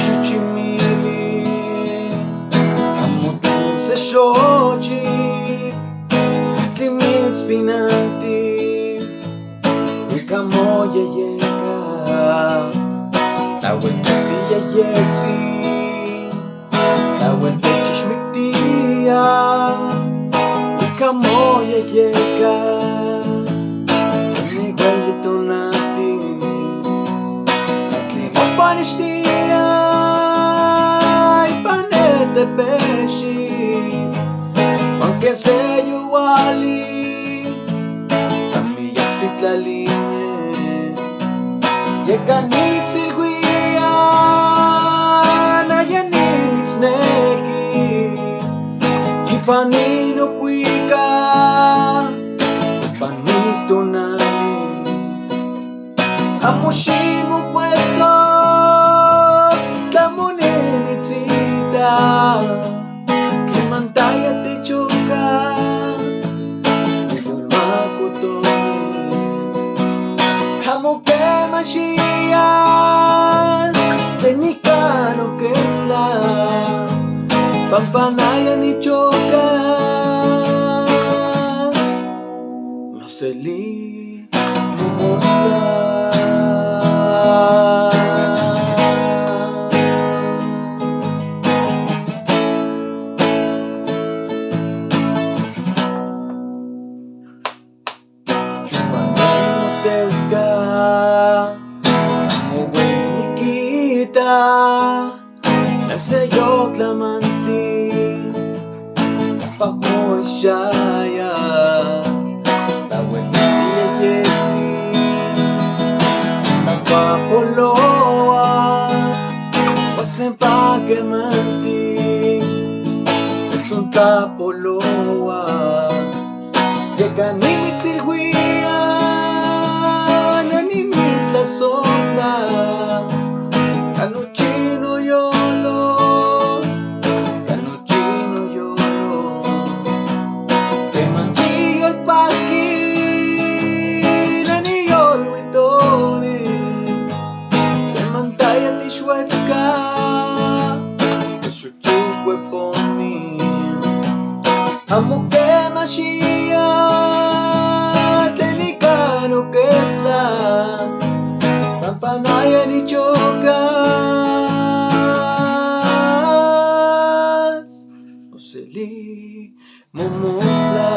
Shuchimili Amutin sa shoji Limits pinantis Wika mo yayeka Tawel titi yayetsi Tawel techish miktiya Wika mo yayeka Igual ito natin Natlimo panishtiya Ipanete peshi Aunque se yuwali Tamiyak sitlaline Yekanit silguya Nayanit sneki Kipanino kuika Panito nani Amushimu puesto Tlamunin itzita Kimantaya te choca Makoto Hamuke Mashiach Tenikano Kesla Pampanaya ni choca Maseli Mumosla Nasa'yo't lamantin Sa pagmosyaya Tawel niyayeti Nagpapoloan Pasempagamantin Nagsuntapoloan Yekanimit silguya Nanimis la sopla Canuchino yolo Canuchino yolo Te mantillo el paqui Naniyol witone Te mantaya ti shueska Se shuchukwe poni Amuke Mashiach Tenikano kesla Pampanaya ni chokas Oseli Mumosla